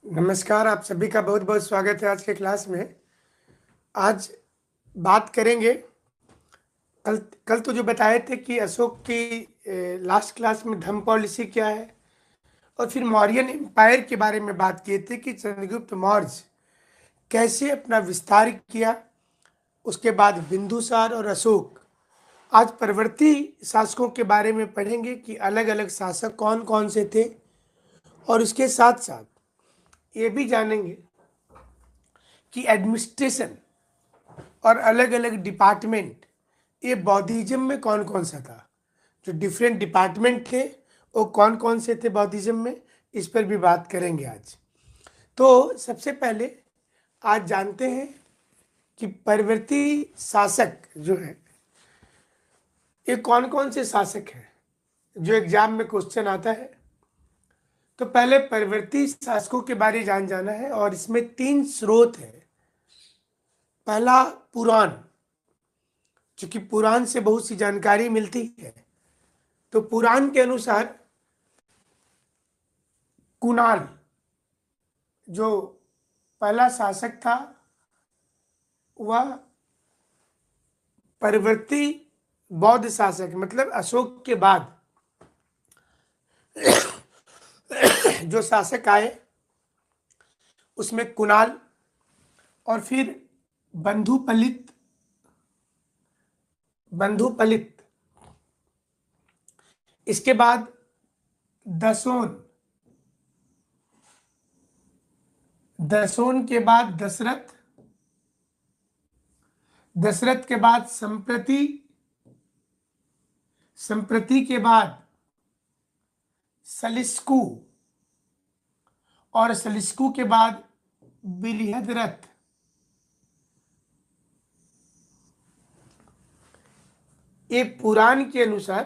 नमस्कार, आप सभी का बहुत बहुत स्वागत है आज के क्लास में। आज बात करेंगे। कल कल तो जो बताए थे कि अशोक की लास्ट क्लास में धम्म पॉलिसी क्या है, और फिर मौर्यन एम्पायर के बारे में बात किए थे कि चंद्रगुप्त मौर्य कैसे अपना विस्तार किया। उसके बाद बिंदुसार और अशोक। आज परवर्ती शासकों के बारे में पढ़ेंगे कि अलग अलग शासक कौन कौन से थे, और उसके साथ साथ ये भी जानेंगे कि एडमिनिस्ट्रेशन और अलग अलग डिपार्टमेंट ये बौद्धिज्म में कौन कौन सा था। जो डिफरेंट डिपार्टमेंट थे वो कौन कौन से थे बौद्धिज्म में, इस पर भी बात करेंगे आज। तो सबसे पहले आज जानते हैं कि परवर्ती शासक जो है ये कौन कौन से शासक हैं, जो एग्जाम में क्वेश्चन आता है। तो पहले परवर्ती शासकों के बारे में जान जाना है, और इसमें 3 स्रोत है। पहला पुराण, क्योंकि पुराण से बहुत सी जानकारी मिलती है। तो पुराण के अनुसार कुणाल जो पहला शासक था वह परवर्ती बौद्ध शासक, मतलब अशोक के बाद जो शासक आए उसमें कुणाल, और फिर बंधुपलित बंधुपलित इसके बाद दसोन, दसोन के बाद दशरथ, दशरथ के बाद संप्रति, संप्रति के बाद सलिस्कु, और सलिस्कु के बाद बिलिहद्रथ। ये पुराण के अनुसार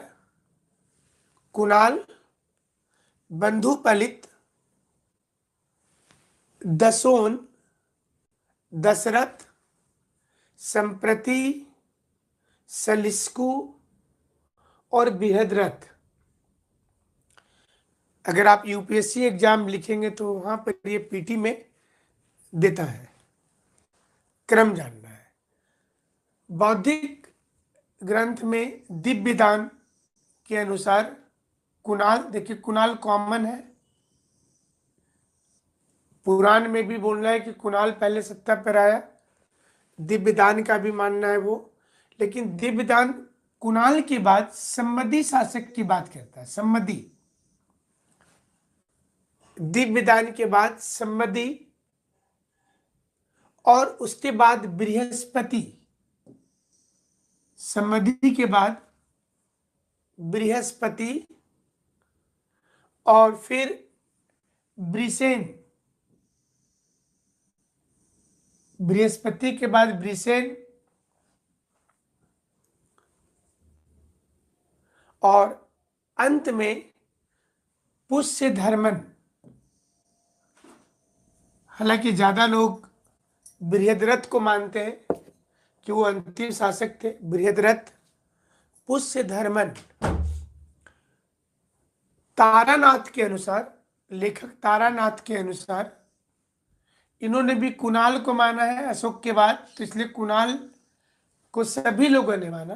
कुणाल, बंधुपलित, दसोन, दशरथ, संप्रति, सलिस्कु और बृहद्रथ। अगर आप यूपीएससी एग्जाम लिखेंगे तो वहां पर ये पीटी में देता है, क्रम जानना है। बौद्धिक ग्रंथ में दिव्यदान के अनुसार कुणाल, देखिए कुणाल कॉमन है, पुराण में भी बोलना है कि कुणाल पहले सत्ता पर आया। दिव्यदान का भी मानना है वो, लेकिन दिव्यदान कुणाल के बाद सम्मति शासक की बात करता है। सम्मति, दिव्यदान के बाद सम्मति, और उसके बाद बृहस्पति। सम्मति के बाद बृहस्पति, और फिर ब्रिसेन। बृहस्पति के बाद ब्रिसेन, और अंत में पुष्यधर्मन। हालांकि ज्यादा लोग बृहद्रथ को मानते हैं कि वो अंतिम शासक थे। बृहद्रथ, पुष्यधर्मन। तारानाथ के अनुसार, लेखक तारानाथ के अनुसार इन्होंने भी कुणाल को माना है अशोक के बाद, तो इसलिए कुणाल को सभी लोगों ने माना,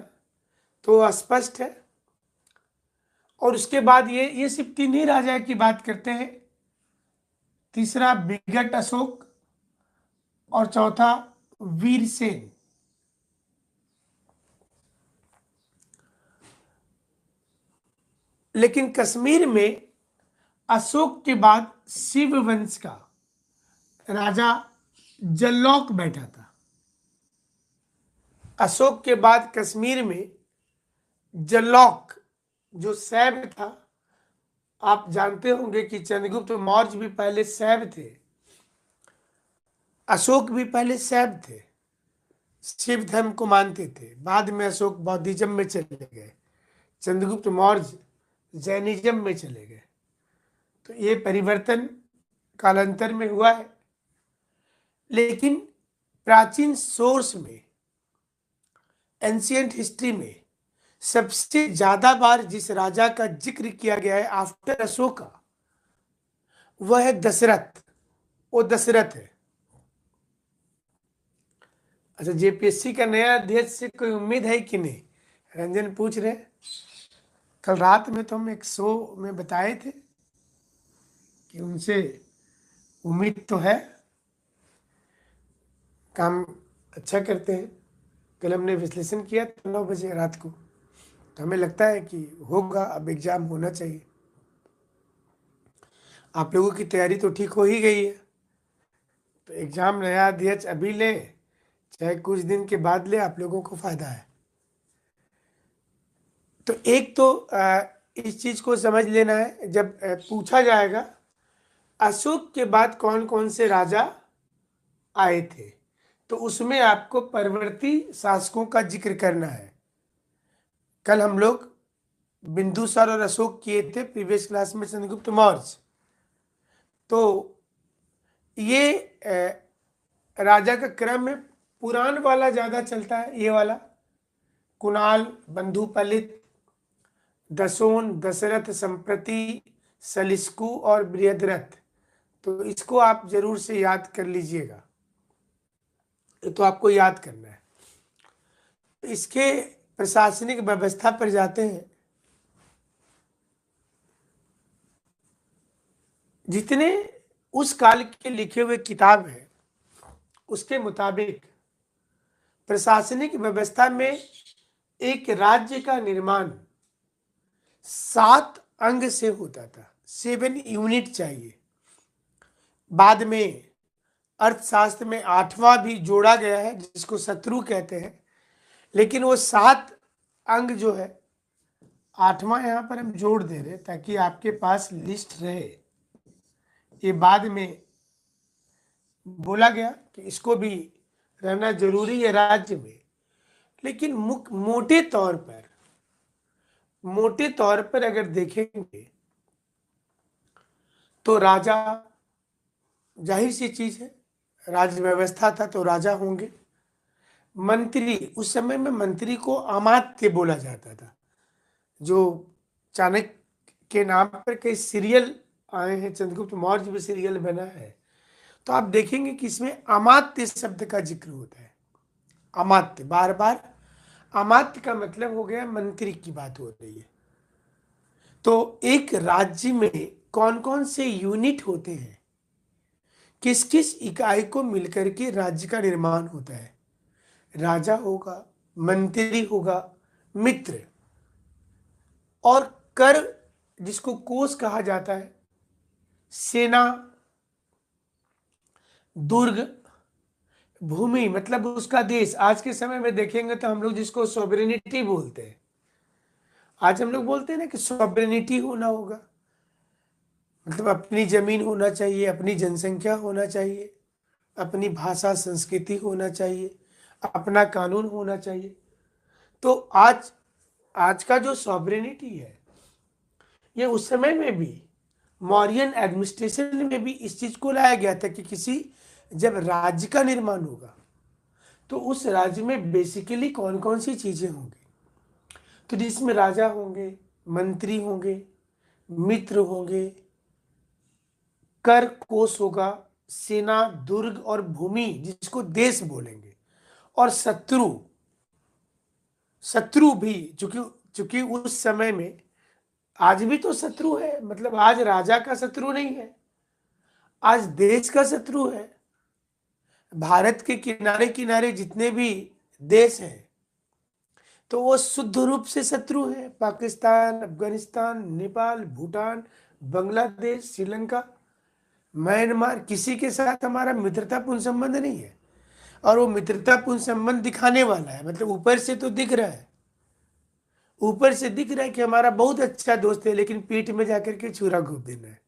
तो अस्पष्ट है। और उसके बाद ये सिर्फ 3 ही राजा की बात करते हैं। तीसरा विगट अशोक, और चौथा वीरसेन। लेकिन कश्मीर में अशोक के बाद शिव वंश का राजा जल्लौक बैठा था। अशोक के बाद कश्मीर में जल्लौक जो शैव था। आप जानते होंगे कि चंद्रगुप्त मौर्य भी पहले शैव थे, अशोक भी पहले शैव थे, शिव धर्म को मानते थे। बाद में अशोक बौद्धिज्म में चले गए, चंद्रगुप्त मौर्य जैनिज्म में चले गए। तो ये परिवर्तन कालांतर में हुआ है। लेकिन प्राचीन सोर्स में, एंशियंट हिस्ट्री में सबसे ज्यादा बार जिस राजा का जिक्र किया गया है आफ्टर अशोका, वह है दशरथ। वो दशरथ है। अच्छा, जेपीएससी का नया अध्यक्ष से कोई उम्मीद है कि नहीं, रंजन पूछ रहे हैं। कल रात में तो हम एक शो में बताए थे कि उनसे उम्मीद तो है, काम अच्छा करते हैं। कल हमने विश्लेषण किया था 9 बजे रात को, तो हमें लगता है कि होगा, अब एग्जाम होना चाहिए। आप लोगों की तैयारी तो ठीक हो ही गई है, तो एग्जाम नया अध्यक्ष अभी ले चाहे कुछ दिन के बाद ले, आप लोगों को फायदा है। तो एक तो इस चीज को समझ लेना है, जब पूछा जाएगा अशोक के बाद कौन कौन से राजा आए थे, तो उसमें आपको परवर्ती शासकों का जिक्र करना है। कल हम लोग बिंदुसार और अशोक किए थे प्रीवियस क्लास में, चंद्रगुप्त मौर्य। तो ये राजा का क्रम में पुराण वाला ज्यादा चलता है, ये वाला कुणाल, बंधुपलित, दसोन, दशरथ, संप्रति, सलिस्कु और बृहद्रथ। तो इसको आप जरूर से याद कर लीजिएगा, तो आपको याद करना है। इसके प्रशासनिक व्यवस्था पर जाते हैं। जितने उस काल के लिखे हुए किताब हैं उसके मुताबिक प्रशासनिक व्यवस्था में एक राज्य का निर्माण 7 अंग से होता था, 7 यूनिट चाहिए। बाद में अर्थशास्त्र में 8वां भी जोड़ा गया है जिसको शत्रु कहते हैं, लेकिन वो 7 अंग जो है, 8वां यहाँ पर हम जोड़ दे रहे हैं ताकि आपके पास लिस्ट रहे। ये बाद में बोला गया कि इसको भी रहना जरूरी है राज्य में, लेकिन मोटे तौर पर अगर देखेंगे तो राजा, जाहिर सी चीज है, राज्य व्यवस्था था तो राजा होंगे। मंत्री, उस समय में मंत्री को अमात्य बोला जाता था। जो चाणक्य के नाम पर कई सीरियल आए हैं, चंद्रगुप्त मौर्य भी सीरियल बना है, तो आप देखेंगे कि इसमें अमात्य शब्द का जिक्र होता है। अमात्य, बार बार अमात्य का मतलब हो गया मंत्री की बात हो रही है। तो एक राज्य में कौन कौन से यूनिट होते हैं, किस किस इकाई को मिलकर के राज्य का निर्माण होता है। राजा होगा, मंत्री होगा, मित्र और कर जिसको कोष कहा जाता है, सेना, दुर्ग, भूमि मतलब उसका देश। आज के समय में देखेंगे तो हम लोग जिसको सॉवरेनिटी बोलते हैं, आज हम लोग बोलते हैं ना कि सॉवरेनिटी होना होगा, मतलब अपनी जमीन होना चाहिए, अपनी जनसंख्या होना चाहिए, अपनी भाषा संस्कृति होना चाहिए, अपना कानून होना चाहिए। तो आज आज का जो सॉवरेनिटी है, ये उस समय में भी मौर्यन एडमिनिस्ट्रेशन में भी इस चीज को लाया गया था कि किसी जब राज्य का निर्माण होगा तो उस राज्य में बेसिकली कौन कौन सी चीजें होंगी। तो जिसमें राजा होंगे, मंत्री होंगे, मित्र होंगे, कर कोष होगा, सेना, दुर्ग और भूमि जिसको देश बोलेंगे, और शत्रु। शत्रु भी चूंकि चूंकि उस समय में, आज भी तो शत्रु है, मतलब आज राजा का शत्रु नहीं है, आज देश का शत्रु है। भारत के किनारे किनारे जितने भी देश हैं तो वो शुद्ध रूप से शत्रु हैं। पाकिस्तान, अफगानिस्तान, नेपाल, भूटान, बांग्लादेश, श्रीलंका, म्यांमार, किसी के साथ हमारा मित्रतापूर्ण संबंध नहीं है। और वो मित्रतापूर्ण संबंध दिखाने वाला है, मतलब ऊपर से तो दिख रहा है, ऊपर से दिख रहा है कि हमारा बहुत अच्छा दोस्त है, लेकिन पीठ में जाकर के छुरा घोप देना है।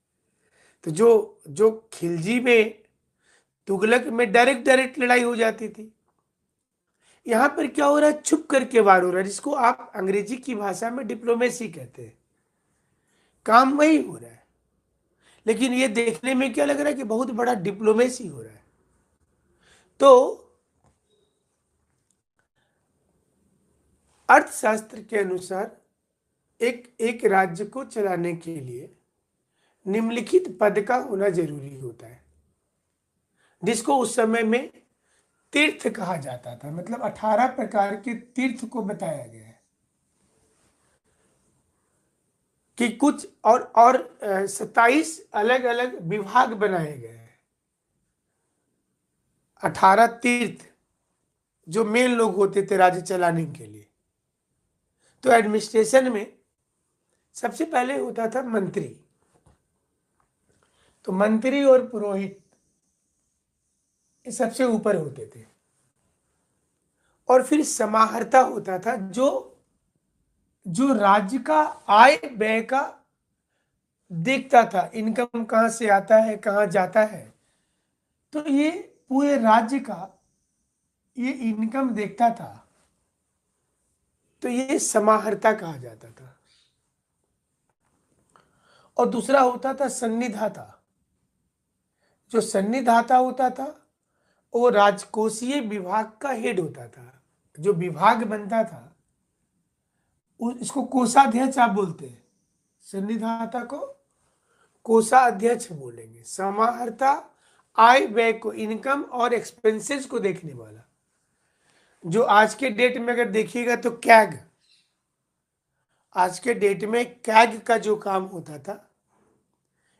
तो जो जो खिलजी में, तुगलक में डायरेक्ट डायरेक्ट लड़ाई हो जाती थी, यहां पर क्या हो रहा है, छुप करके वार हो रहा है, जिसको आप अंग्रेजी की भाषा में डिप्लोमेसी कहते हैं। काम वही हो रहा है, लेकिन ये देखने में क्या लग रहा है कि बहुत बड़ा डिप्लोमेसी हो रहा है। तो अर्थशास्त्र के अनुसार एक एक राज्य को चलाने के लिए निम्नलिखित पद का होना जरूरी होता है। जिसको उस समय में तीर्थ कहा जाता था। मतलब 18 प्रकार के तीर्थ को बताया गया है कि कुछ और 27 अलग अलग विभाग बनाए गए हैं। 18 तीर्थ जो मेन लोग होते थे राज्य चलाने के लिए। तो एडमिनिस्ट्रेशन में सबसे पहले होता था मंत्री। तो मंत्री और पुरोहित ये सबसे ऊपर होते थे। और फिर समाहर्ता होता था जो जो राज्य का आय व्यय का देखता था, इनकम कहाँ से आता है कहाँ जाता है। तो ये पूरे राज्य का ये इनकम देखता था, तो ये समाहर्ता कहा जाता था। और दूसरा होता था सन्निधाता। जो सन्निधाता होता था वो राजकोषीय विभाग का हेड होता था। जो विभाग बनता था इसको कोषाध्यक्ष आप बोलते हैं। सन्निधाता को कोषाध्यक्ष बोलेंगे। समाहर्ता आय व्यय को, इनकम और एक्सपेंसेस को देखने वाला। जो आज के डेट में अगर देखिएगा तो कैग, आज के डेट में कैग का जो काम होता था,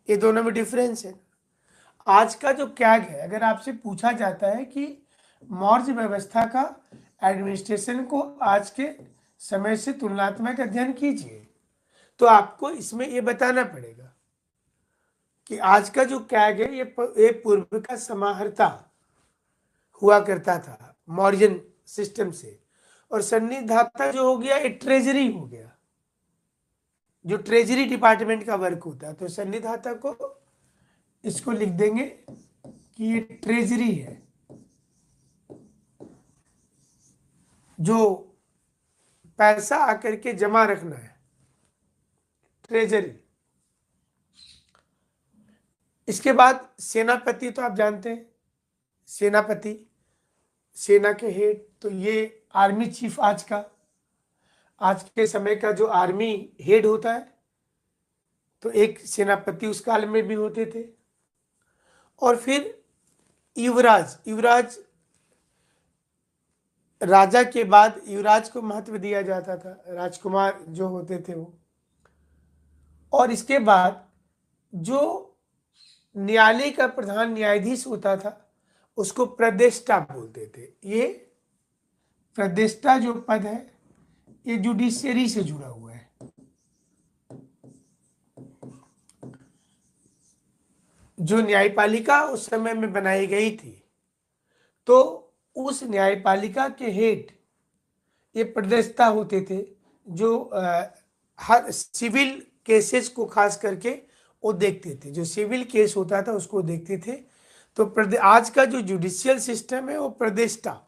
ये दोनों में डिफरेंस है। आज का जो कैग है, अगर आपसे पूछा जाता है कि मौर्य व्यवस्था का एडमिनिस्ट्रेशन को आज के समय से तुलनात्मक अध्ययन कीजिए, तो आपको इसमें ये बताना पड़ेगा कि आज का जो कैग है ये पूर्व का समाहर्ता हुआ करता था मौर्यन सिस्टम से। और सन्निधाता जो हो गया ये ट्रेजरी हो गया, जो ट्रेजरी डिपार्टमेंट का वर्क होता है। तो सन्निधाता को इसको लिख देंगे कि ये ट्रेजरी है, जो पैसा आकर के जमा रखना है, ट्रेजरी। इसके बाद सेनापति, तो आप जानते हैं सेनापति, सेना के हेड। तो ये आर्मी चीफ आज के समय का जो आर्मी हेड होता है, तो एक सेनापति उस काल में भी होते थे। और फिर युवराज, युवराज राजा के बाद युवराज को महत्व दिया जाता था, राजकुमार जो होते थे वो। और इसके बाद जो न्यायालय का प्रधान न्यायाधीश होता था उसको प्रदेष्टा बोलते थे। ये प्रदेष्टा जो पद है ये जुडिशियरी से जुड़ा हुआ है। जो न्यायपालिका उस समय में बनाई गई थी, तो उस न्यायपालिका के हेड ये प्रदेष्टा होते थे, जो हर सिविल केसेस को खास करके वो देखते थे। जो सिविल केस होता था उसको देखते थे। तो आज का जो जुडिशियल सिस्टम है वो प्रदेष्टा,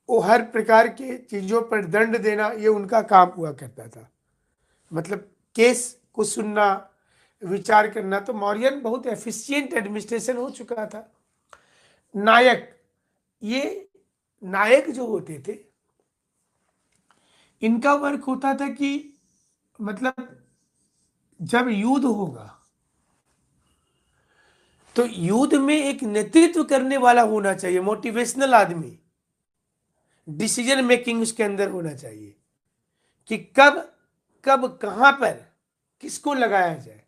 वो हर प्रकार के चीजों पर दंड देना ये उनका काम हुआ करता था। मतलब केस को सुनना, विचार करना। तो मौर्यन बहुत एफिशिएंट एडमिनिस्ट्रेशन हो चुका था। नायक, ये नायक जो होते थे इनका वर्क होता था कि मतलब जब युद्ध होगा तो युद्ध में एक नेतृत्व करने वाला होना चाहिए, मोटिवेशनल आदमी। डिसीजन मेकिंग उसके अंदर होना चाहिए कि कब कब कहां पर किसको लगाया जाए।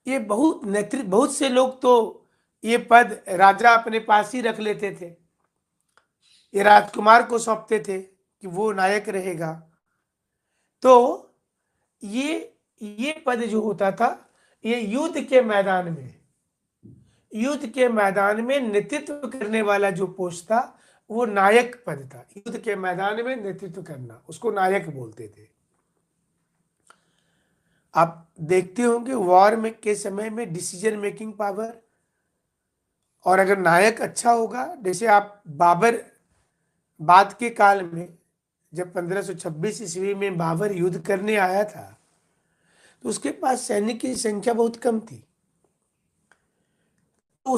ये बहुत नेतृत्व, बहुत से लोग तो ये पद राजा अपने पास ही रख लेते थे, ये राजकुमार को सौंपते थे कि वो नायक रहेगा। तो ये पद जो होता था ये युद्ध के मैदान में नेतृत्व करने वाला जो पोस्ट था वो नायक पद था। युद्ध के मैदान में नेतृत्व करना उसको नायक बोलते थे। आप देखते होंगे वॉर में के समय में डिसीजन मेकिंग पावर, और अगर नायक अच्छा होगा, जैसे आप बाबर, बाद के काल में जब 1526 ईस्वी में बाबर युद्ध करने आया था तो उसके पास सैनिक की संख्या बहुत कम थी। तो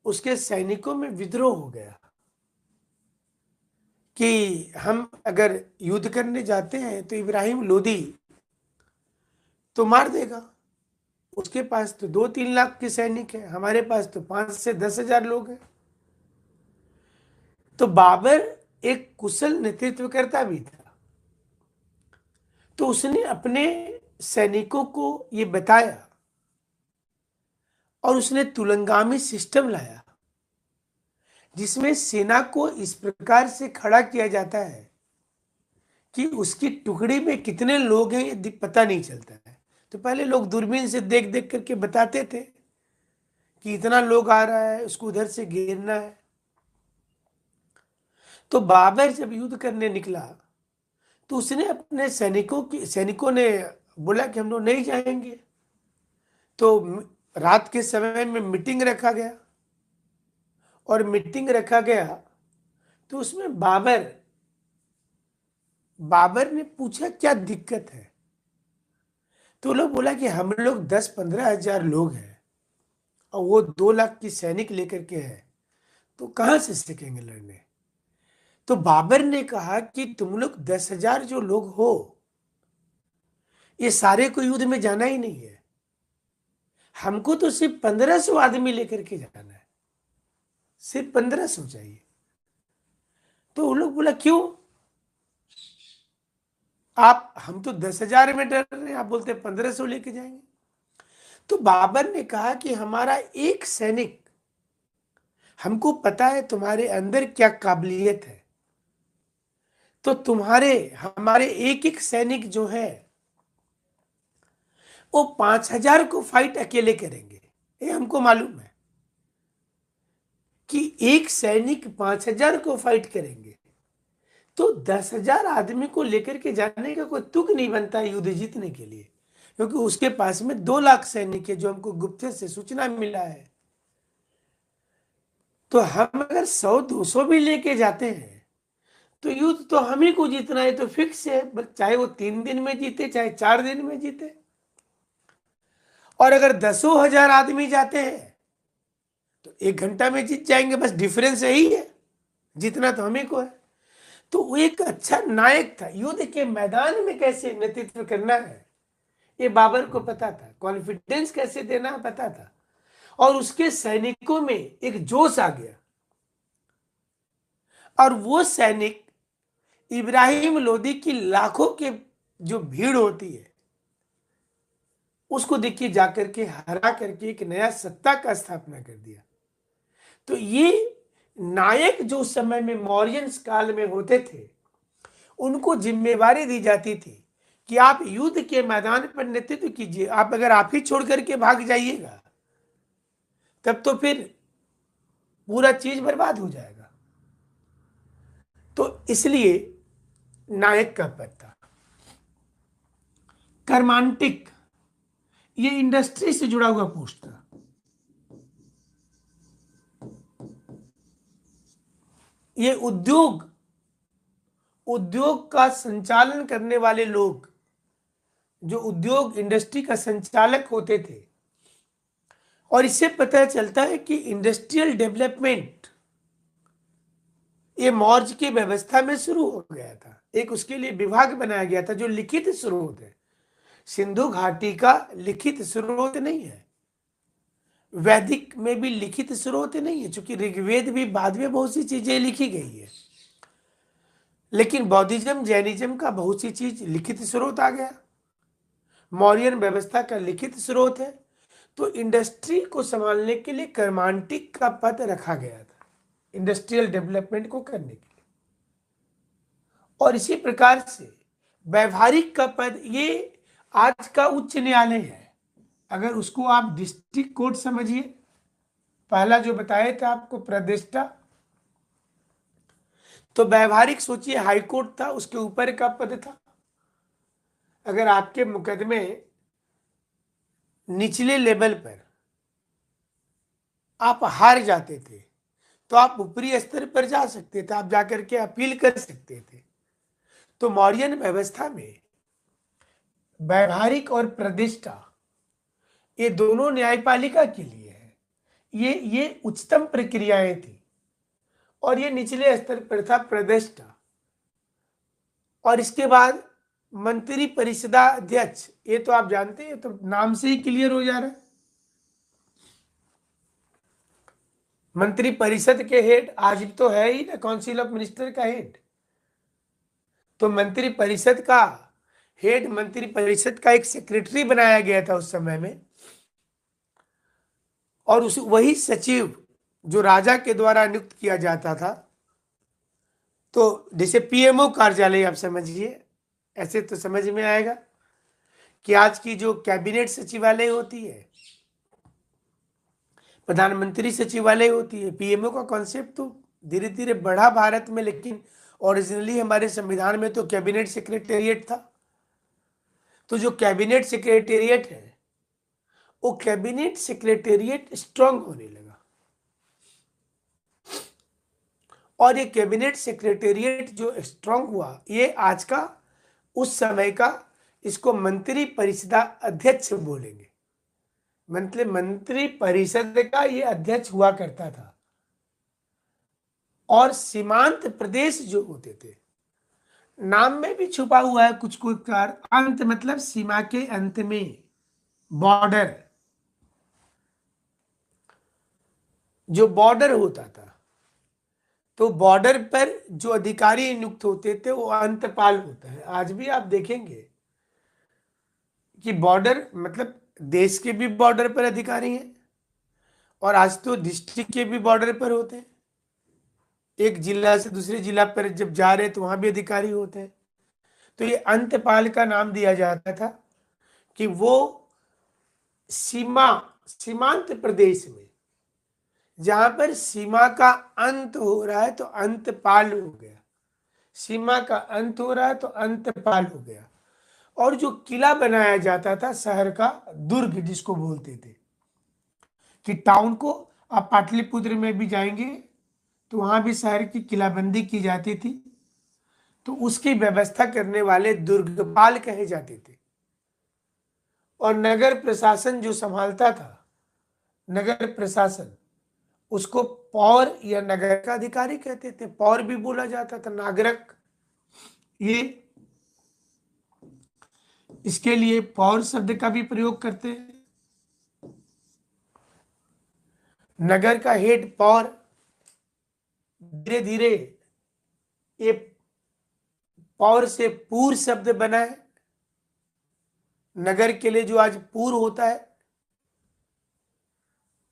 उसके सैनिकों में विद्रोह हो गया कि हम अगर युद्ध करने जाते हैं तो इब्राहिम लोदी तो मार देगा, उसके पास तो 2-3 लाख के सैनिक है, हमारे पास तो 5 से 10 हजार लोग हैं। तो बाबर एक कुशल नेतृत्वकर्ता भी था। तो उसने अपने सैनिकों को ये बताया और उसने तुलंगामी सिस्टम लाया, जिसमें सेना को इस प्रकार से खड़ा किया जाता है कि उसकी टुकड़ी में कितने लोग हैं ये पता नहीं चलता है। तो पहले लोग दूरबीन से देख देख करके बताते थे कि इतना लोग आ रहा है, उसको उधर से घेरना है। तो बाबर जब युद्ध करने निकला तो उसने अपने सैनिकों ने बोला कि हम लोग नहीं जाएंगे। तो रात के समय में मीटिंग रखा गया, और मीटिंग रखा गया तो उसमें बाबर ने पूछा क्या दिक्कत है। तो लोग बोला कि हम लोग 10-15 हजार लोग हैं और वो 2 लाख की सैनिक लेकर के है, तो कहां से सीखेंगे लड़ने। तो बाबर ने कहा कि तुम लोग 10 हजार जो लोग हो, ये सारे को युद्ध में जाना ही नहीं है, हमको तो सिर्फ 1500 आदमी लेकर के जाना है, सिर्फ 1500 चाहिए। तो उन लोग बोला क्यों, हम तो 10 हजार में डर रहे हैं, आप बोलते 1500 लेके जाएंगे। तो बाबर ने कहा कि हमारा एक सैनिक, हमको पता है तुम्हारे अंदर क्या काबिलियत है, तो हमारे एक एक सैनिक जो है वो 5 हजार को फाइट अकेले करेंगे। ये हमको मालूम है कि एक सैनिक 5 हजार को फाइट करेंगे, तो 10 हजार आदमी को लेकर के जाने का कोई तुक नहीं बनता युद्ध जीतने के लिए, क्योंकि उसके पास में 2 लाख सैनिक है, जो हमको गुप्त से सूचना मिला है। तो हम अगर 100-200 भी लेके जाते हैं तो युद्ध तो हम ही को जीतना है, तो फिक्स है, चाहे वो 3 दिन में जीते चाहे 4 दिन में जीते। और अगर 10,000 आदमी जाते हैं तो 1 घंटा में जीत जाएंगे, बस डिफरेंस यही है, जीतना तो हम ही को है। तो वो एक अच्छा नायक था, युद्ध के मैदान में कैसे नेतृत्व करना है ये बाबर को पता था, कॉन्फिडेंस कैसे देना पता था, और उसके सैनिकों में एक जोश आ गया। और वो सैनिक इब्राहिम लोदी की लाखों के जो भीड़ होती है उसको देखिए जाकर के हरा करके एक नया सत्ता का स्थापना कर दिया। तो ये नायक जो उस समय में मौर्यन काल में होते थे, उनको जिम्मेवारी दी जाती थी कि आप युद्ध के मैदान पर नेतृत्व कीजिए, अगर आप ही छोड़ करके भाग जाइएगा तब तो फिर पूरा चीज बर्बाद हो जाएगा। तो इसलिए नायक का पद था। कर्मांटिक, ये इंडस्ट्री से जुड़ा हुआ पोस्ट था। ये उद्योग का संचालन करने वाले लोग, जो उद्योग इंडस्ट्री का संचालक होते थे। और इससे पता चलता है कि इंडस्ट्रियल डेवलपमेंट ये मौर्य की व्यवस्था में शुरू हो गया था। एक उसके लिए विभाग बनाया गया था जो लिखित स्रोत है। सिंधु घाटी का लिखित स्रोत नहीं है, वैदिक में भी लिखित स्रोत नहीं है, क्योंकि ऋग्वेद भी बाद में बहुत सी चीजें लिखी गई है, लेकिन बौद्धिज्म जैनिज्म का बहुत सी चीज लिखित स्रोत आ गया, मौर्यन व्यवस्था का लिखित स्रोत है। तो इंडस्ट्री को संभालने के लिए कर्मांटिक का पद रखा गया था, इंडस्ट्रियल डेवलपमेंट को करने के लिए। और इसी प्रकार से व्यवहारिक का पद, ये आज का उच्च न्यायालय है, अगर उसको आप डिस्ट्रिक्ट कोर्ट समझिए, पहला जो बताया था आपको प्रतिष्ठा, तो व्यवहारिक सोचिए हाई कोर्ट था, उसके ऊपर का पद था। अगर आपके मुकदमे निचले लेवल पर आप हार जाते थे तो आप ऊपरी स्तर पर जा सकते थे, आप जाकर के अपील कर सकते थे। तो मौर्यन व्यवस्था में व्यवहारिक और प्रतिष्ठा ये दोनों न्यायपालिका के लिए है, ये उच्चतम प्रक्रियाएं थी। और ये निचले स्तर पर था प्रतिष्ठा। और इसके बाद मंत्री परिषदाध्यक्ष, ये तो आप जानते हैं, तो नाम से ही क्लियर हो जा रहा है। मंत्री परिषद के हेड आज तो है ही ना, काउंसिल ऑफ मिनिस्टर का हेड। तो मंत्री परिषद का हेड, मंत्री परिषद का एक सेक्रेटरी बनाया गया था उस समय में, और उस वही सचिव जो राजा के द्वारा नियुक्त किया जाता था। तो जैसे पीएमओ कार्यालय आप समझिए, ऐसे तो समझ में आएगा कि आज की जो कैबिनेट सचिवालय होती है, प्रधानमंत्री सचिवालय होती है, पीएमओ का कॉन्सेप्ट तो धीरे धीरे बढ़ा भारत में, लेकिन ओरिजिनली हमारे संविधान में तो कैबिनेट सेक्रेटेरिएट था। तो जो कैबिनेट सेक्रेटेरिएट है, वो कैबिनेट सेक्रेटेरिएट स्ट्रांग होने लगा, और ये कैबिनेट सेक्रेटेरिएट जो स्ट्रांग हुआ, ये आज का, उस समय का, इसको मंत्री परिषदा अध्यक्ष बोलेंगे। मतलब मंत्री परिषद का ये अध्यक्ष हुआ करता था। और सीमांत प्रदेश जो होते थे, नाम में भी छुपा हुआ है कुछ कुछ कार, अंत मतलब सीमा के अंत में, बॉर्डर, जो बॉर्डर होता था, तो बॉर्डर पर जो अधिकारी नियुक्त होते थे वो अंतपाल होता है। आज भी आप देखेंगे कि बॉर्डर मतलब देश के भी बॉर्डर पर अधिकारी हैं, और आज तो डिस्ट्रिक्ट के भी बॉर्डर पर होते हैं। एक जिला से दूसरे जिला पर जब जा रहे तो वहां भी अधिकारी होते हैं। तो ये अंतपाल का नाम दिया जाता था कि वो सीमांत प्रदेश में, जहां पर सीमा का अंत हो रहा है तो अंतपाल हो गया, सीमा का अंत हो रहा है तो अंतपाल हो गया। और जो किला बनाया जाता था शहर का, दुर्ग जिसको बोलते थे, कि टाउन को, आप पाटलिपुत्र में भी जाएंगे तो वहां भी शहर की किलाबंदी की जाती थी, तो उसकी व्यवस्था करने वाले दुर्गपाल कहे जाते थे। और नगर प्रशासन जो संभालता था, नगर प्रशासन, उसको पौर या नगर का अधिकारी कहते थे, पौर भी बोला जाता था, नागरिक। ये इसके लिए पौर शब्द का भी प्रयोग करते हैं। नगर का हेड पौर, धीरे धीरे ये पौर से पूर शब्द बना है, नगर के लिए जो आज पूर होता है।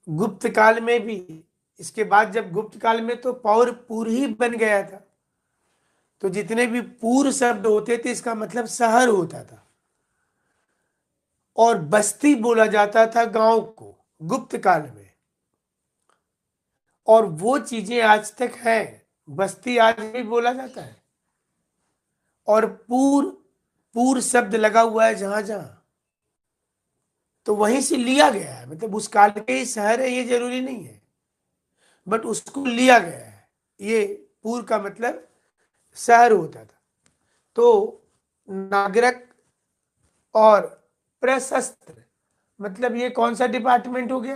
गुप्त काल में भी, इसके बाद जब गुप्त काल में तो पौर पूर ही बन गया था, तो जितने भी पूर शब्द होते थे इसका मतलब शहर होता था, और बस्ती बोला जाता था गांव को गुप्त काल में। और वो चीजें आज तक हैं, बस्ती आज भी बोला जाता है, और पूर, पूर शब्द लगा हुआ है जहां जहां, तो वहीं से लिया गया है। मतलब उस काल के ही शहर है ये जरूरी नहीं है, बट उसको लिया गया है। ये पूर का मतलब शहर होता था। तो नागरिक और प्रशस्त्र, मतलब ये कौन सा डिपार्टमेंट हो गया?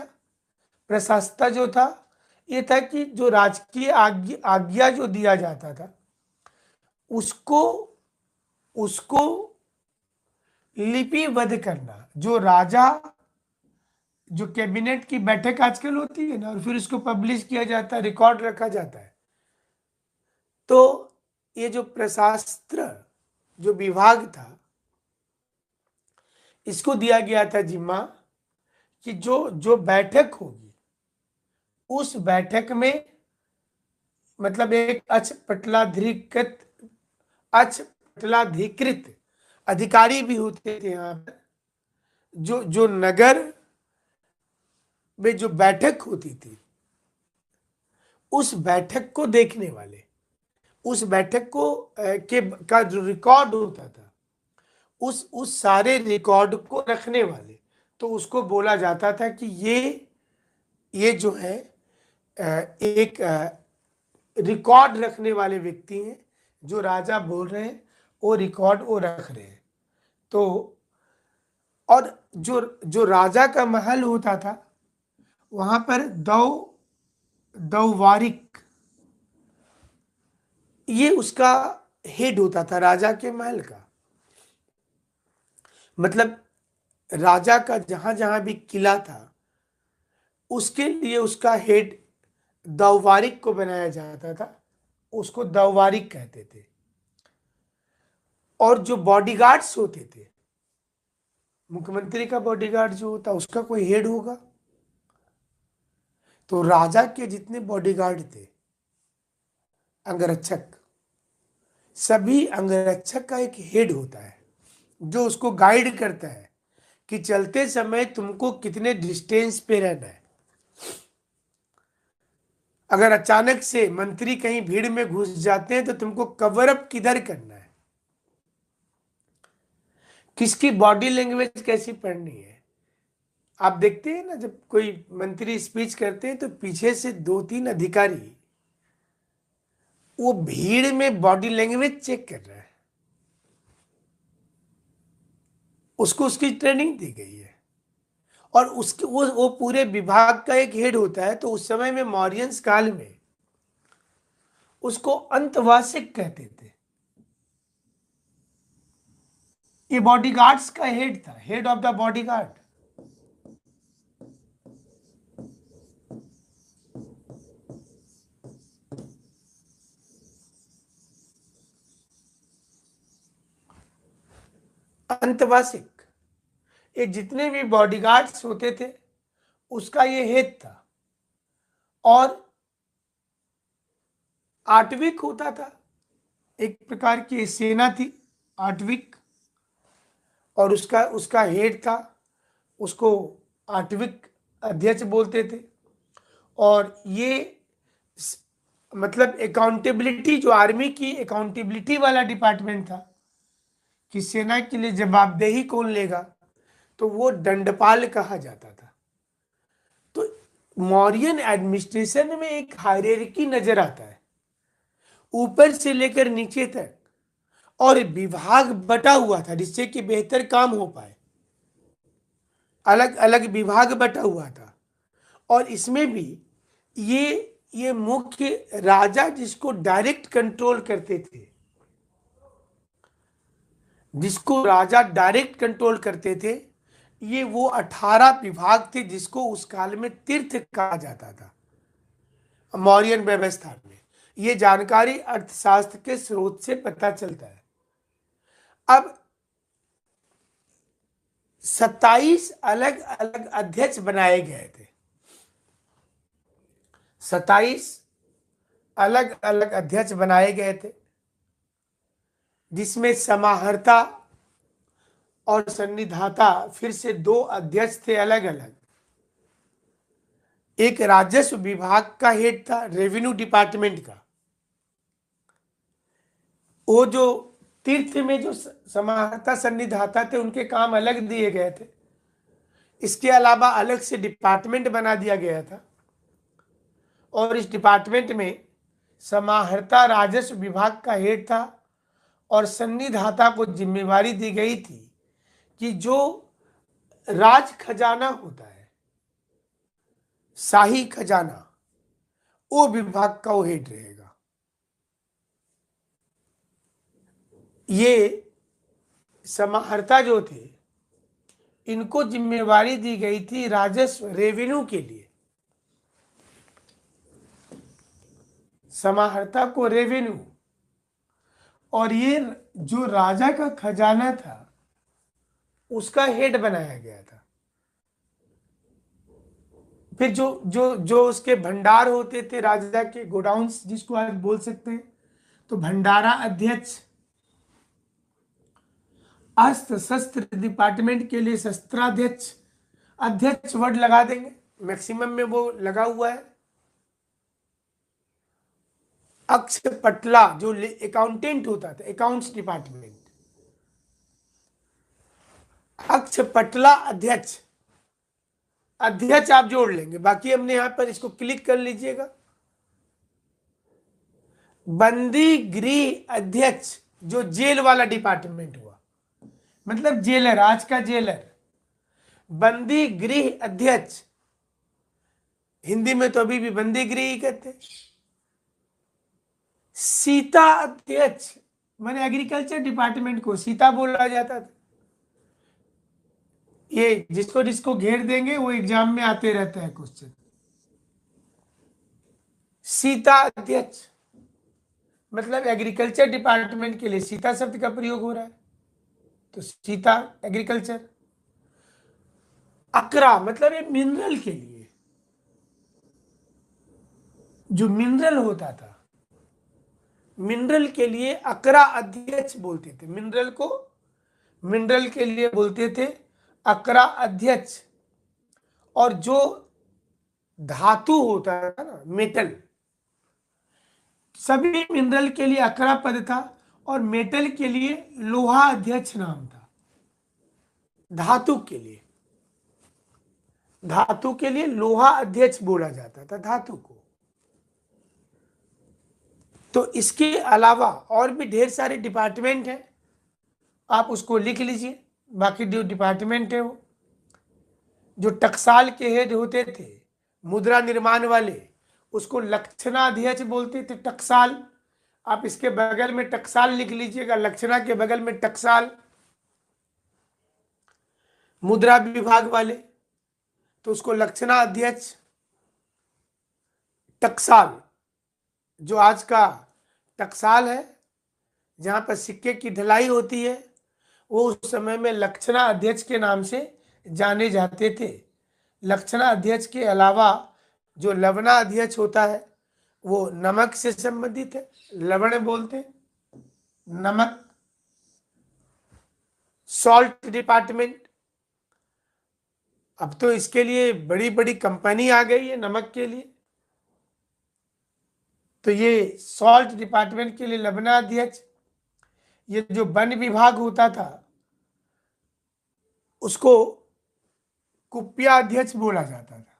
प्रशस्ता जो था, ये था कि जो राजकीय आज्ञा जो दिया जाता था, उसको उसको लिपिबद्ध करना। जो राजा, जो कैबिनेट की बैठक आजकल होती है ना, और फिर उसको पब्लिश किया जाता है, रिकॉर्ड रखा जाता है। तो ये जो प्रशास्त्र जो विभाग था, इसको दिया गया था जिम्मा कि जो जो बैठक होगी, उस बैठक में मतलब एक अचपटलाधिकृत अधिकारी भी होते थे यहाँ पर, जो जो नगर में जो बैठक होती थी, उस बैठक को देखने वाले, उस बैठक को का जो रिकॉर्ड होता था, उस सारे रिकॉर्ड को रखने वाले, तो उसको बोला जाता था कि ये जो है एक रिकॉर्ड रखने वाले व्यक्ति हैं, जो राजा बोल रहे हैं वो रिकॉर्ड वो रख रहे हैं। तो और जो जो राजा का महल होता था, वहां पर दौवारिक, ये उसका हेड होता था राजा के महल का। मतलब राजा का जहां जहां भी किला था उसके लिए उसका हेड दौवारिक को बनाया जाता था, उसको दौवारिक कहते थे। और जो बॉडीगार्ड्स होते थे, मुख्यमंत्री का बॉडीगार्ड जो होता उसका कोई हेड होगा। तो राजा के जितने बॉडीगार्ड थे, अंगरक्षक, सभी अंगरक्षक का एक हेड होता है जो उसको गाइड करता है कि चलते समय तुमको कितने डिस्टेंस पे रहना है। अगर अचानक से मंत्री कहीं भीड़ में घुस जाते हैं तो तुमको कवर अप किधर करना है, किसकी बॉडी लैंग्वेज कैसी पढ़नी है। आप देखते हैं ना, जब कोई मंत्री स्पीच करते हैं तो पीछे से 2-3 अधिकारी वो भीड़ में बॉडी लैंग्वेज चेक कर रहा है, उसको उसकी ट्रेनिंग दी गई है। और उसके वो पूरे विभाग का एक हेड होता है। तो उस समय में मौर्यंस काल में उसको अंतवासिक कहते थे। ये बॉडीगार्ड्स का हेड था, हेड ऑफ द बॉडीगार्ड। अंतवासिक, ये जितने भी बॉडीगार्ड्स होते थे उसका ये हेड था। और आठविक होता था, एक प्रकार की सेना थी आठविक, और उसका उसका हेड था, उसको आठविक अध्यक्ष बोलते थे। और ये मतलब अकाउंटेबिलिटी, जो आर्मी की अकाउंटेबिलिटी वाला डिपार्टमेंट था कि सेना के लिए जवाबदेही कौन लेगा, तो वो दंडपाल कहा जाता था। तो मौर्यन एडमिनिस्ट्रेशन में एक हायरार्की नजर आता है, ऊपर से लेकर नीचे तक, और विभाग बटा हुआ था जिससे कि बेहतर काम हो पाए। अलग अलग विभाग बटा हुआ था। और इसमें भी ये मुख्य राजा जिसको डायरेक्ट कंट्रोल करते थे, जिसको राजा डायरेक्ट कंट्रोल करते थे, ये वो 18 विभाग थे जिसको उस काल में तीर्थ कहा जाता था मौर्यन व्यवस्था में। ये जानकारी अर्थशास्त्र के स्रोत से पता चलता है। अब 27 अलग अलग अध्यक्ष बनाए गए थे, 27 अलग अलग अध्यक्ष बनाए गए थे, जिसमें समाहर्ता और सन्निधाता फिर से 2 अध्यक्ष थे अलग अलग। एक राजस्व विभाग का हेड था, रेवेन्यू डिपार्टमेंट का, वो जो तीर्थ में जो समाहर्ता सन्निधाता थे उनके काम अलग दिए गए थे। इसके अलावा अलग से डिपार्टमेंट बना दिया गया था, और इस डिपार्टमेंट में समाहर्ता राजस्व विभाग का हेड था, और सन्निधाता को जिम्मेवारी दी गई थी कि जो राज खजाना होता है, शाही खजाना, वो विभाग का वो हेड रहेगा। ये समाहर्ता जो थे, इनको जिम्मेवारी दी गई थी राजस्व रेवेन्यू के लिए। समाहर्ता को रेवेन्यू, और ये जो राजा का खजाना था उसका हेड बनाया गया था। फिर जो जो जो उसके भंडार होते थे, राजा के गोडाउन्स जिसको आप बोल सकते हैं, तो भंडारा अध्यक्ष, अस्त्र शस्त्र डिपार्टमेंट के लिए शस्त्राध्यक्ष, अध्यक्ष वर्ड लगा देंगे, मैक्सिमम में वो लगा हुआ है। अक्ष पटला जो अकाउंटेंट होता था, अकाउंट्स डिपार्टमेंट, अक्ष पटला अध्यक्ष, अध्यक्ष आप जोड़ लेंगे, बाकी हमने यहां पर इसको क्लिक कर लीजिएगा। बंदी गृह अध्यक्ष, जो जेल वाला डिपार्टमेंट हुआ, मतलब जेलर, आज का जेलर। बंदी गृह अध्यक्ष, हिंदी में तो अभी भी बंदी गृह ही कहते हैं। सीता अध्यक्ष, मैंने एग्रीकल्चर डिपार्टमेंट को सीता बोला जाता था। ये जिसको जिसको घेर देंगे वो एग्जाम में आते रहता है क्वेश्चन। सीता अध्यक्ष मतलब एग्रीकल्चर डिपार्टमेंट के लिए सीता शब्द का प्रयोग हो रहा है, तो सीता एग्रीकल्चर। अकरा मतलब ये मिनरल के लिए, जो मिनरल होता था, मिनरल के लिए अकरा अध्यक्ष बोलते थे। मिनरल को मिनरल के लिए बोलते थे अकरा अध्यक्ष। और जो धातु होता था ना, मेटल, सभी मिनरल के लिए अकरा पद था, और मेटल के लिए लोहा अध्यक्ष नाम था। धातु के लिए, धातु के लिए लोहा अध्यक्ष बोला जाता था धातु को। तो इसके अलावा और भी ढेर सारे डिपार्टमेंट हैं, आप उसको लिख लीजिए। बाकी जो डिपार्टमेंट है वो, जो टकसाल के हेड होते थे मुद्रा निर्माण वाले, उसको लक्षणाध्यक्ष बोलते थे, टकसाल। आप इसके बगल में टकसाल लिख लीजिएगा, लक्षणा के बगल में टकसाल। मुद्रा विभाग वाले तो उसको लक्षणा अध्यक्ष। टकसाल जो आज का टकसाल है, जहां पर सिक्के की ढलाई होती है, वो उस समय में लक्षणा अध्यक्ष के नाम से जाने जाते थे। लक्षणा अध्यक्ष के अलावा जो लवणा अध्यक्ष होता है वो नमक से संबंधित है, लवण बोलते हैं, नमक। सॉल्ट डिपार्टमेंट, अब तो इसके लिए बड़ी बड़ी कंपनी आ गई है नमक के लिए, तो ये सॉल्ट डिपार्टमेंट के लिए लवणा अध्यक्ष। ये जो वन विभाग होता था उसको कुप्या अध्यक्ष बोला जाता था।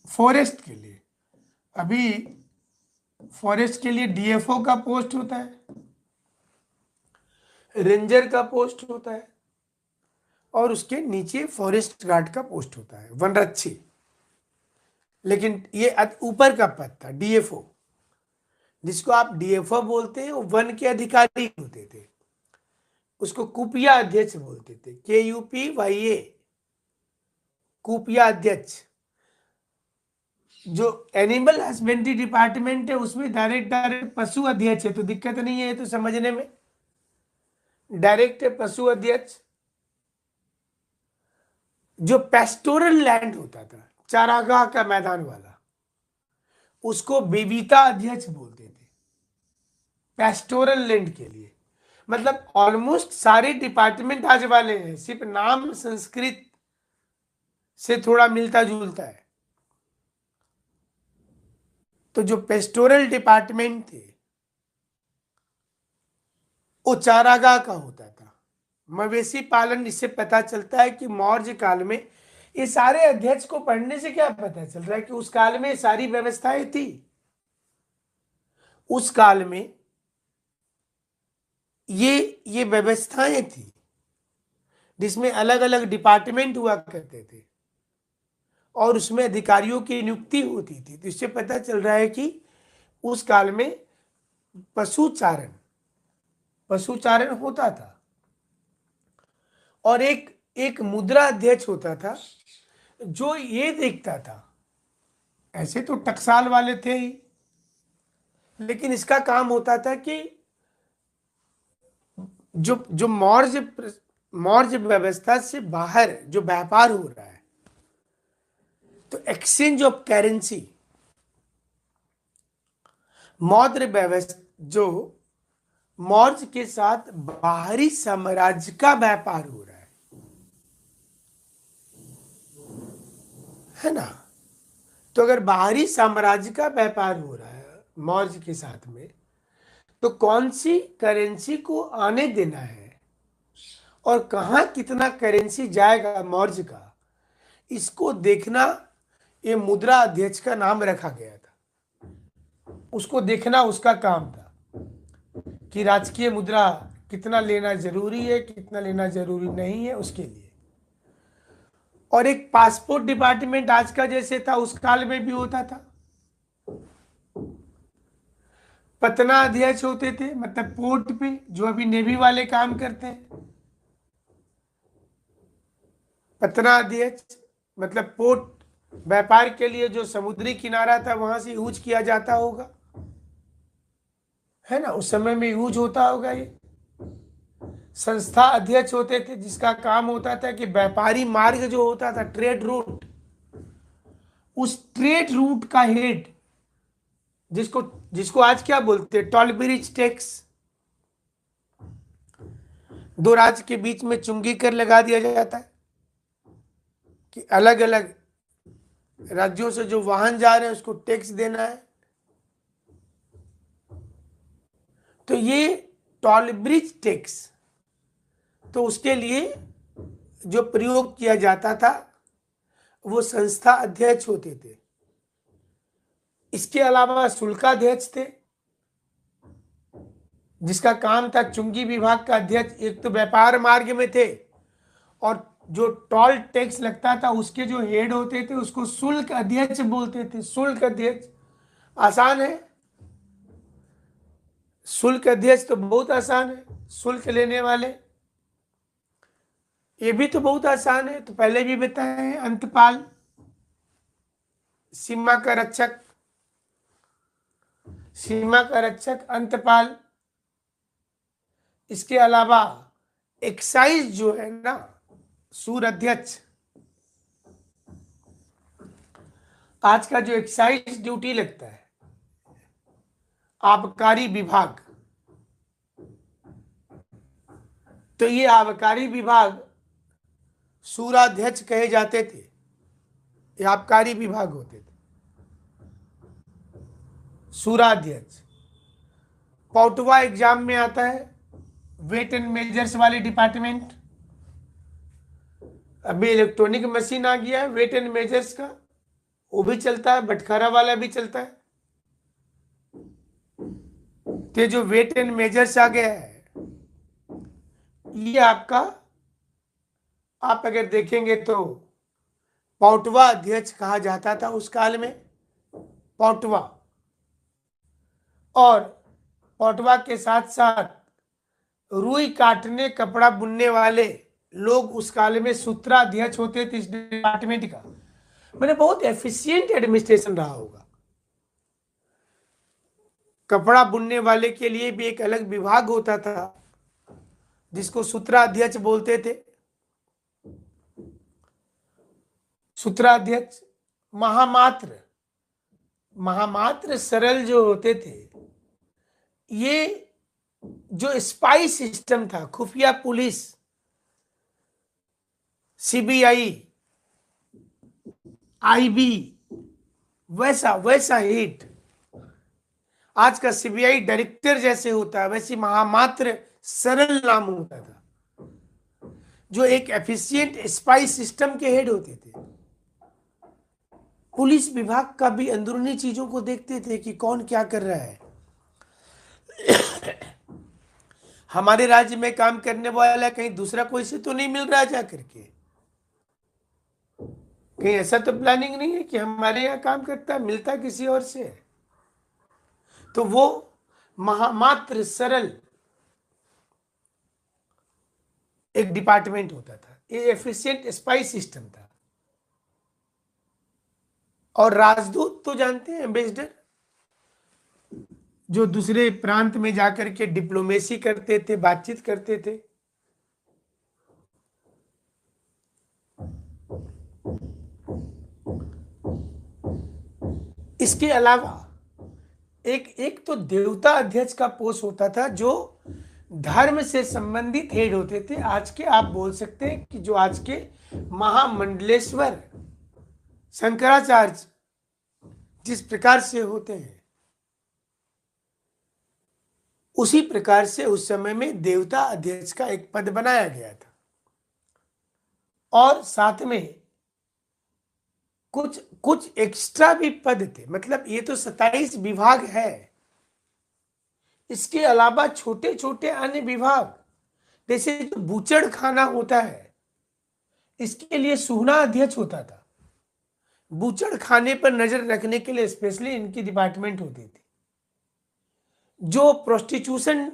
फॉरेस्ट के लिए, अभी फॉरेस्ट के लिए डीएफओ का पोस्ट होता है, रेंजर का पोस्ट होता है, और उसके नीचे फॉरेस्ट गार्ड का पोस्ट होता है, वनरक्षी। लेकिन ये ऊपर का पद था डीएफओ, जिसको आप डीएफओ बोलते हैं, वो वन के अधिकारी होते थे, उसको कुपिया अध्यक्ष बोलते थे, KUPYA, कुपिया अध्यक्ष। जो एनिमल हस्बेंड्री डिपार्टमेंट है उसमें डायरेक्ट डायरेक्ट पशु अध्यक्ष है, तो दिक्कत नहीं है तो समझने में, डायरेक्ट है पशु अध्यक्ष। जो पेस्टोरल लैंड होता था, चारागाह का मैदान वाला, उसको बेबीता अध्यक्ष बोलते थे, पेस्टोरल लैंड के लिए। मतलब ऑलमोस्ट सारे डिपार्टमेंट आज वाले हैं, सिर्फ नाम संस्कृत से थोड़ा मिलता जुलता है। तो जो पेस्टोरल डिपार्टमेंट थे वो चारागाह का होता था, मवेशी पालन। इससे पता चलता है कि मौर्य काल में ये सारे अध्यक्ष को पढ़ने से क्या पता चल रहा है कि उस काल में सारी व्यवस्थाएं थी। उस काल में ये व्यवस्थाएं थी जिसमें अलग अलग डिपार्टमेंट हुआ करते थे और उसमें अधिकारियों की नियुक्ति होती थी। तो इससे पता चल रहा है कि उस काल में पशुचारण होता था। और एक मुद्रा अध्यक्ष होता था जो ये देखता था, ऐसे तो टकसाल वाले थे ही, लेकिन इसका काम होता था कि जो मौर्य व्यवस्था से बाहर जो व्यापार हो रहा है, तो एक्सचेंज ऑफ करेंसी, मौर्य व्यवस्था जो मौर्य के साथ बाहरी साम्राज्य का व्यापार हो रहा है ना। तो अगर बाहरी साम्राज्य का व्यापार हो रहा है मौर्य के साथ में, तो कौन सी करेंसी को आने देना है और कहाँ कितना करेंसी जाएगा मौर्य का, इसको देखना ये मुद्रा अध्यक्ष का नाम रखा गया था। उसको देखना उसका काम था कि राजकीय मुद्रा कितना लेना जरूरी है, कितना लेना जरूरी नहीं है, उसके लिए। और एक पासपोर्ट डिपार्टमेंट आज का जैसे था उस काल में भी होता था। पतना अध्यक्ष होते थे, मतलब पोर्ट पे जो अभी नेवी वाले काम करते हैं, पतना अध्यक्ष मतलब पोर्ट, व्यापार के लिए जो समुद्री किनारा था वहां से यूज किया जाता होगा, है ना, उस समय में यूज होता होगा ये। संस्था अध्यक्ष होते थे जिसका काम होता था कि व्यापारी मार्ग जो होता था, ट्रेड रूट, उस ट्रेड रूट का हेड, जिसको जिसको आज क्या बोलते हैं, टोल ब्रिज टैक्स, दो राज्य के बीच में चुंगी कर लगा दिया जाता है कि अलग अलग राज्यों से जो वाहन जा रहे हैं उसको टैक्स देना है। तो ये टोल ब्रिज टैक्स, तो उसके लिए जो प्रयोग किया जाता था वो संस्था अध्यक्ष होते थे। इसके अलावा शुल्काध्यक्ष थे जिसका काम था चुंगी विभाग का अध्यक्ष, एक तो व्यापार मार्ग में थे और जो टोल टैक्स लगता था उसके जो हेड होते थे उसको शुल्क अध्यक्ष बोलते थे। शुल्क अध्यक्ष आसान है, शुल्क अध्यक्ष तो बहुत आसान है, शुल्क लेने वाले, ये भी तो बहुत आसान है। तो पहले भी बताए हैं, अंतपाल, सीमा का रक्षक, सीमा का रक्षक अंतपाल। इसके अलावा एक्साइज जो है ना, सूर अध्यक्ष, आज का जो एक्साइज ड्यूटी लगता है, आबकारी विभाग, तो ये आबकारी विभाग सूराध्यक्ष कहे जाते थे, ये आबकारी विभाग होते थे, सूराध्यक्ष। पौटवा एग्जाम में आता है, वेट एंड मेजर्स वाले डिपार्टमेंट। अभी इलेक्ट्रॉनिक मशीन आ गया है वेट एंड मेजर्स का, वो भी चलता है, बटखरा वाला भी चलता है। तो जो वेट एंड मेजर्स आ गया है, ये आपका, आप अगर देखेंगे तो पौटवा अध्यक्ष कहा जाता था उस काल में, पौटवा। और पौटवा के साथ साथ रुई काटने, कपड़ा बुनने वाले लोग उस काल में सूत्राध्यक्ष होते थे इस डिपार्टमेंट का। मैंने बहुत एफिशिएंट एडमिनिस्ट्रेशन रहा होगा। कपड़ा बुनने वाले के लिए भी एक अलग विभाग होता था जिसको सूत्राध्यक्ष बोलते थे। सूत्राध्यक्ष, महामात्र, महामात्र सरल जो होते थे, ये जो स्पाई सिस्टम था, खुफिया पुलिस, सीबीआई, आईबी, वैसा वैसा हिट, आज का सीबीआई डायरेक्टर जैसे होता है वैसे महामात्र सरल नाम होता था, जो एक एफिशिएंट स्पाई सिस्टम के हेड होते थे। पुलिस विभाग का भी अंदरूनी चीजों को देखते थे कि कौन क्या कर रहा है। हमारे राज्य में काम करने वाला कहीं दूसरा कोई से तो नहीं मिल रहा जा करके, कहीं ऐसा तो प्लानिंग नहीं है कि हमारे यहाँ काम करता, मिलता किसी और से। तो वो महामात्र सरल एक डिपार्टमेंट होता था, ये एफिशिएंट स्पाई सिस्टम था। और राजदूत तो जानते हैं, एम्बेसडर, जो दूसरे प्रांत में जाकर के डिप्लोमेसी करते थे, बातचीत करते थे। इसके अलावा एक तो देवता अध्यक्ष का पोस्ट होता था जो धर्म से संबंधित हेड होते थे। आज के आप बोल सकते हैं कि जो आज के महामंडलेश्वर शंकराचार्य जिस प्रकार से होते हैं, उसी प्रकार से उस समय में देवता अध्यक्ष का एक पद बनाया गया था। और साथ में कुछ कुछ एक्स्ट्रा भी पद थे, मतलब ये तो 27 विभाग है, इसके अलावा छोटे छोटे अन्य विभाग, जैसे जो बूचड़ खाना होता है, इसके लिए सूहना अध्यक्ष होता था। बूचड़ खाने पर नजर रखने के लिए स्पेशली इनकी डिपार्टमेंट होती थी। जो प्रोस्टिट्यूशन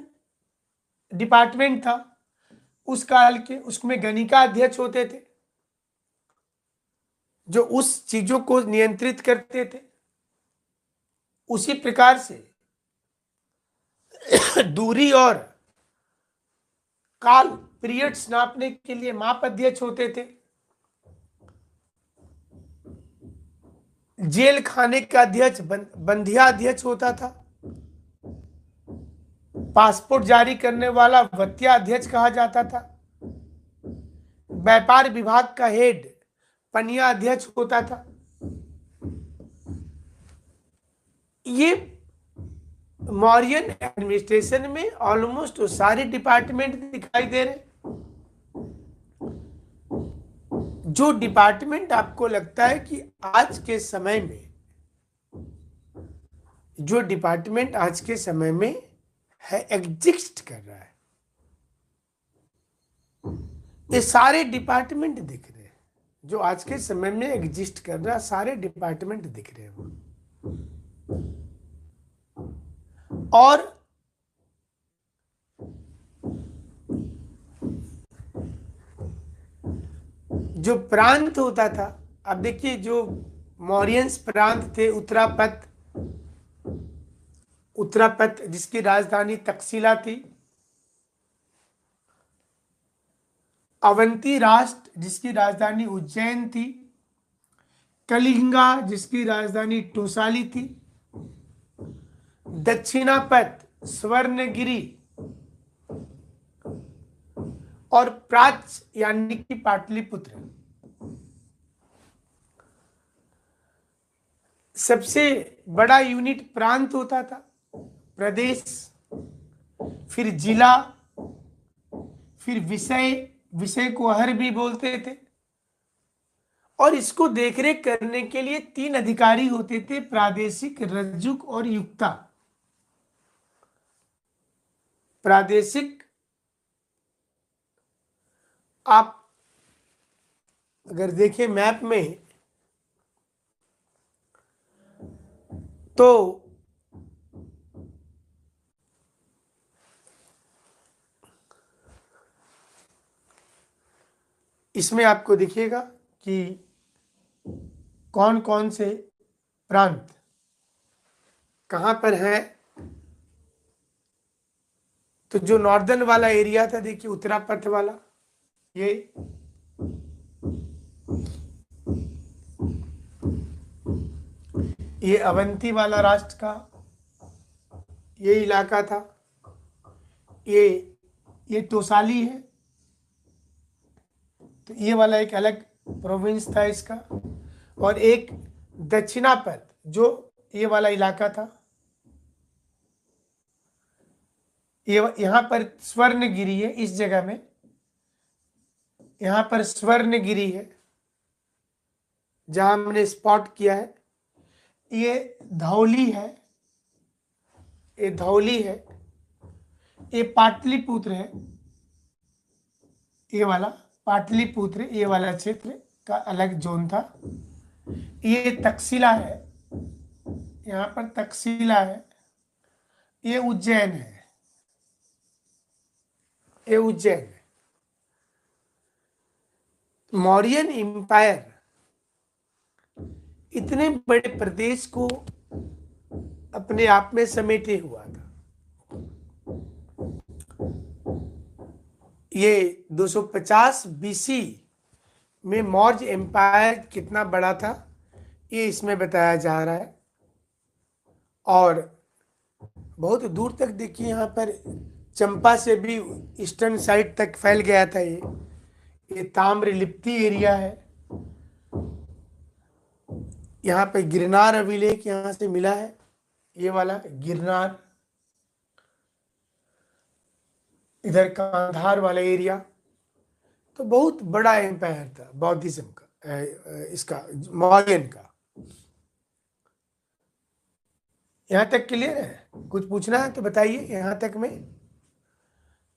डिपार्टमेंट था उस काल के, उसमें गणिका अध्यक्ष होते थे। जो उस चीजों को नियंत्रित करते थे। उसी प्रकार से दूरी और काल पीरियड्स नापने के लिए माप अध्यक्ष होते थे। जेल खाने का अध्यक्ष बंधिया अध्यक्ष होता था। पासपोर्ट जारी करने वाला वत्या अध्यक्ष कहा जाता था। व्यापार विभाग का हेड पनिया अध्यक्ष होता था। ये मौर्यन एडमिनिस्ट्रेशन में ऑलमोस्ट सारे डिपार्टमेंट दिखाई दे रहे। जो डिपार्टमेंट आपको लगता है कि आज के समय में, जो डिपार्टमेंट आज के समय में है, एग्जिस्ट कर रहा है, ये सारे डिपार्टमेंट दिख रहे हैं। जो आज के समय में एग्जिस्ट कर रहा है, सारे डिपार्टमेंट दिख रहे हैं। और जो प्रांत होता था, अब देखिए, जो मौर्यंस प्रांत थे, उत्तरापथ जिसकी राजधानी तक्षशिला थी, अवंती राष्ट्र जिसकी राजधानी उज्जैन थी, कलिंगा जिसकी राजधानी टोसाली थी, दक्षिणापथ स्वर्णगिरी और प्राच यानी कि पाटलिपुत्र। सबसे बड़ा यूनिट प्रांत होता था, प्रदेश, फिर जिला, फिर विषय को अहर भी बोलते थे। और इसको देखरेख करने के लिए 3 अधिकारी होते थे, प्रादेशिक, रज्जुक और युक्ता। प्रादेशिक, आप अगर देखें मैप में तो इसमें आपको दिखेगा कि कौन कौन से प्रांत कहां पर है। तो जो नॉर्दर्न वाला एरिया था, देखिए उत्तरापथ वाला, ये अवंती वाला राष्ट्र का ये इलाका था। ये टोसाली है, तो ये वाला एक अलग प्रोविंस था इसका। और एक दक्षिणापथ जो ये वाला इलाका था, ये यहां पर स्वर्णगिरी है। इस जगह में यहां पर स्वर्णगिरी है जहां हमने स्पॉट किया है। ये धौली है, ये धौली है, ये पाटलिपुत्र है, ये वाला पाटलिपुत्र, ये वाला क्षेत्र का अलग जोन था। ये तक्षशिला है, यहाँ पर तक्षशिला है। ये उज्जैन है, ये उज्जैन है। मौर्यन एम्पायर इतने बड़े प्रदेश को अपने आप में समेटे हुआ था। ये 250 बीसी में मौर्य एम्पायर कितना बड़ा था, ये इसमें बताया जा रहा है। और बहुत दूर तक देखिए, यहाँ पर चंपा से भी ईस्टर्न साइड तक फैल गया था। ये ताम्रलिप्ति एरिया है। यहाँ पे गिरनार अभिलेख यहाँ से मिला है, ये वाला गिरनार, इधर कांधार वाला एरिया। तो बहुत बड़ा एम्पायर था बौद्धिज्म का, इसका मौर्यन का। यहां तक क्लियर है? कुछ पूछना है तो बताइए। यहां तक में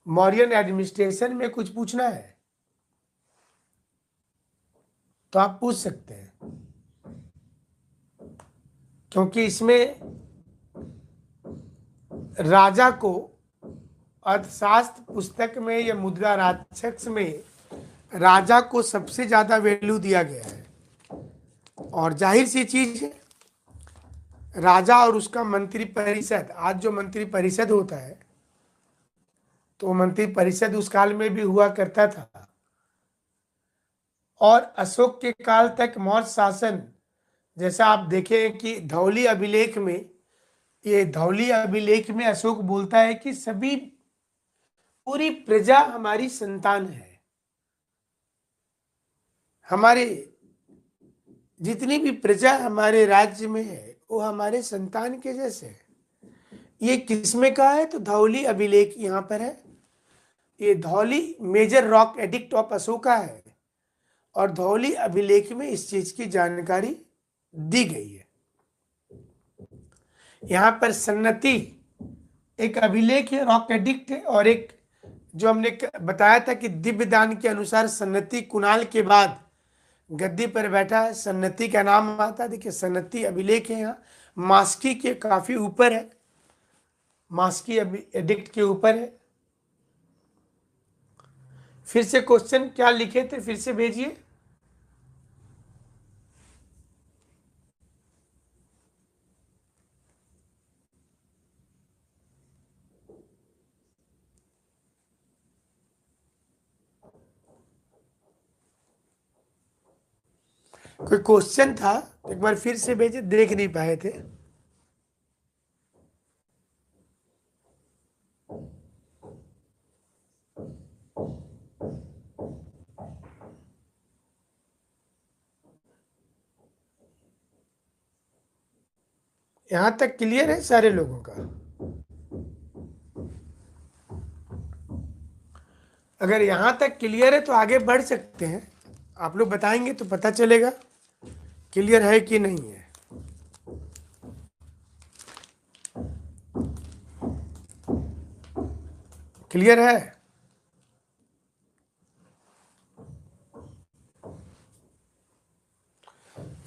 मौर्यन एडमिनिस्ट्रेशन में कुछ पूछना है तो आप पूछ सकते हैं, क्योंकि इसमें राजा को अर्थशास्त्र पुस्तक में या मुद्रा राक्षस में राजा को सबसे ज्यादा वैल्यू दिया गया है। और जाहिर सी चीज है, राजा और उसका मंत्री परिषद, आज जो मंत्री परिषद होता है तो मंत्री परिषद उस काल में भी हुआ करता था। और अशोक के काल तक मौर्य शासन, जैसा आप देखें कि धौली अभिलेख में, ये धौली अभिलेख में अशोक बोलता है कि सभी पूरी प्रजा हमारी संतान है, हमारे जितनी भी प्रजा हमारे राज्य में है वो हमारे संतान के जैसे है। ये किसमें कहा है? तो धौली अभिलेख यहाँ पर है। ये Dhauli major rock edict of Ashoka है और धौली अभिलेख में इस चीज की जानकारी दी गई है। यहाँ पर सन्नति एक अभिलेख है, रॉक एडिक्ट है, और एक जो हमने बताया था कि दिव्य दान के अनुसार सन्नति कुणाल के बाद गद्दी पर बैठा है, सन्नति का नाम आता है। देखिए सन्नति अभिलेख है, यहाँ मास्की के काफी ऊपर है, मास्की एडिक्ट के ऊपर है। फिर से क्वेश्चन क्या लिखे थे, फिर से भेजिए। कोई क्वेश्चन था, एक बार फिर से भेजे, देख नहीं पाए थे। यहां तक क्लियर है सारे लोगों का? अगर यहां तक क्लियर है तो आगे बढ़ सकते हैं, आप लोग बताएंगे तो पता चलेगा क्लियर है कि नहीं है। क्लियर है?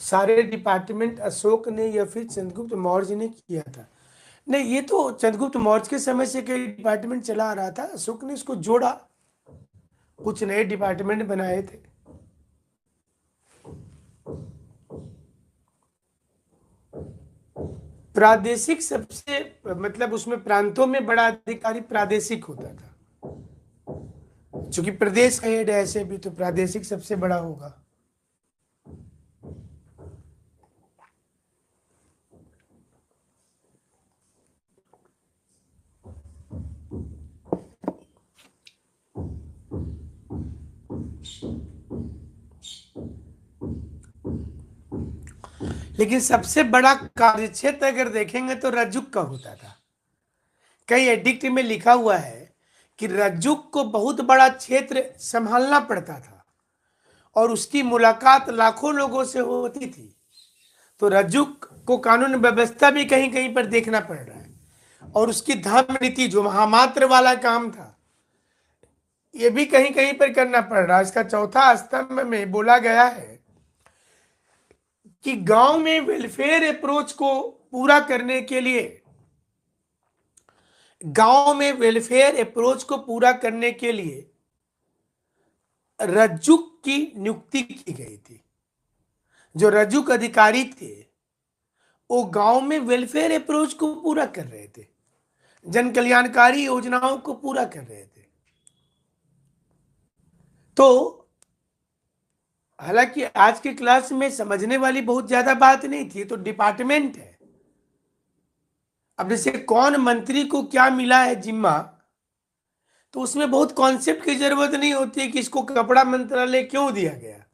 सारे डिपार्टमेंट अशोक ने या फिर चंद्रगुप्त मौर्य ने किया था? नहीं, ये तो चंद्रगुप्त मौर्य के समय से कई डिपार्टमेंट चला आ रहा था, अशोक ने इसको जोड़ा, कुछ नए डिपार्टमेंट बनाए थे। प्रादेशिक सबसे, मतलब उसमें प्रांतों में बड़ा अधिकारी प्रादेशिक होता था, क्योंकि प्रदेश का हेड है, ऐसे भी तो प्रादेशिक सबसे बड़ा होगा। लेकिन सबसे बड़ा कार्यक्षेत्र अगर देखेंगे तो रज्जुक का होता था। कई एडिक्ट में लिखा हुआ है कि रज्जुक को बहुत बड़ा क्षेत्र संभालना पड़ता था और उसकी मुलाकात लाखों लोगों से होती थी। तो रज्जुक को कानून व्यवस्था भी कहीं कहीं पर देखना पड़ रहा है, और उसकी धर्म नीति जो महामात्र वाला काम था ये भी कहीं कहीं पर करना पड़ रहा है। इसका चौथा स्तंभ में बोला गया है कि गांव में वेलफेयर अप्रोच को पूरा करने के लिए, गांव में वेलफेयर अप्रोच को पूरा करने के लिए रज्जुक की नियुक्ति की गई थी। जो रज्जुक अधिकारी थे वो गांव में वेलफेयर अप्रोच को पूरा कर रहे थे, जन कल्याणकारी योजनाओं को पूरा कर रहे थे। तो हालांकि आज की क्लास में समझने वाली बहुत ज्यादा बात नहीं थी, तो डिपार्टमेंट है। अब जैसे कौन मंत्री को क्या मिला है जिम्मा, तो उसमें बहुत कॉन्सेप्ट की जरूरत नहीं होती है कि इसको कपड़ा मंत्रालय क्यों दिया गया,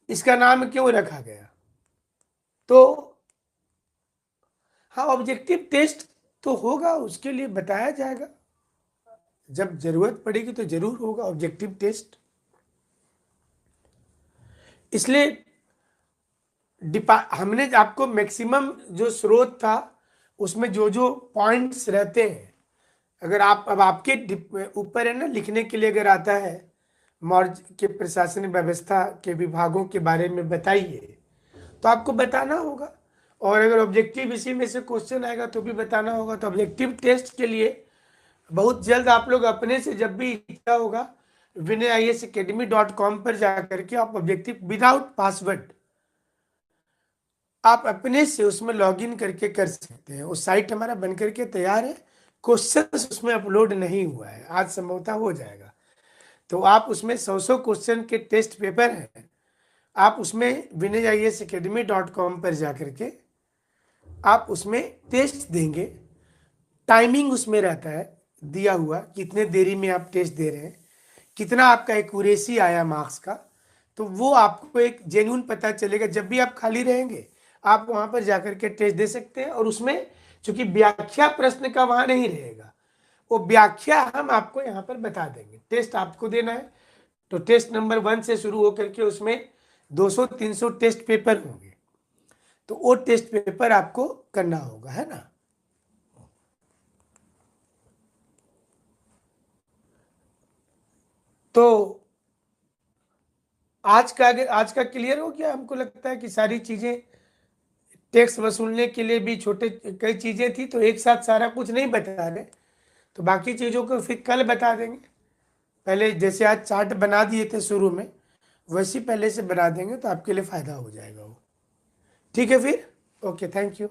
इसका नाम क्यों रखा गया। तो हाँ, ऑब्जेक्टिव टेस्ट तो होगा, उसके लिए बताया जाएगा, जब जरूरत पड़ेगी तो जरूर होगा ऑब्जेक्टिव टेस्ट। इसलिए हमने आपको मैक्सिमम जो स्रोत था उसमें जो जो पॉइंट्स रहते हैं, अगर आप, अब आपके ऊपर है ना लिखने के लिए, अगर आता है मौर्य के प्रशासनिक व्यवस्था के विभागों के बारे में बताइए, तो आपको बताना होगा। और अगर ऑब्जेक्टिव इसी में से क्वेश्चन आएगा तो भी बताना होगा। तो ऑब्जेक्टिव टेस्ट के लिए बहुत जल्द आप लोग अपने से, जब भी इच्छा होगा, winayesacademy.com पर जाकर के आप ऑब्जेक्टिव विदाउट पासवर्ड आप अपने से उसमें लॉगिन करके कर सकते हैं। उस साइट हमारा बन करके तैयार है, क्वेश्चंस उसमें अपलोड नहीं हुआ है, आज संभवतः हो जाएगा। तो आप उसमें 100 क्वेश्चन के टेस्ट पेपर हैं, आप उसमें vinayisacademy.com पर जा करके आप उसमें टेस्ट देंगे। टाइमिंग उसमें रहता है दिया हुआ, कितने देरी में आप टेस्ट दे रहे हैं, कितना आपका एक्यूरेसी आया मार्क्स का। तो वो आपको एक जेन्युइन पता चलेगा। जब भी आप खाली रहेंगे आप वहां पर जाकर के टेस्ट दे सकते हैं। और उसमें चूंकि व्याख्या प्रश्न का वहां नहीं रहेगा, वो व्याख्या हम आपको यहाँ पर बता देंगे। टेस्ट आपको देना है तो टेस्ट नंबर 1 से शुरू होकर के उसमें 200-300 टेस्ट पेपर होंगे, तो वो टेस्ट पेपर आपको करना होगा, है ना। तो आज का क्लियर हो गया। हमको लगता है कि सारी चीजें, टैक्स वसूलने के लिए भी छोटे कई चीजें थी, तो एक साथ सारा कुछ नहीं बता रहे, तो बाकी चीजों को फिर कल बता देंगे। पहले जैसे आज चार्ट बना दिए थे शुरू में, वैसे पहले से बना देंगे तो आपके लिए फायदा हो जाएगा वो। ठीक है फिर, ओके, थैंक यू।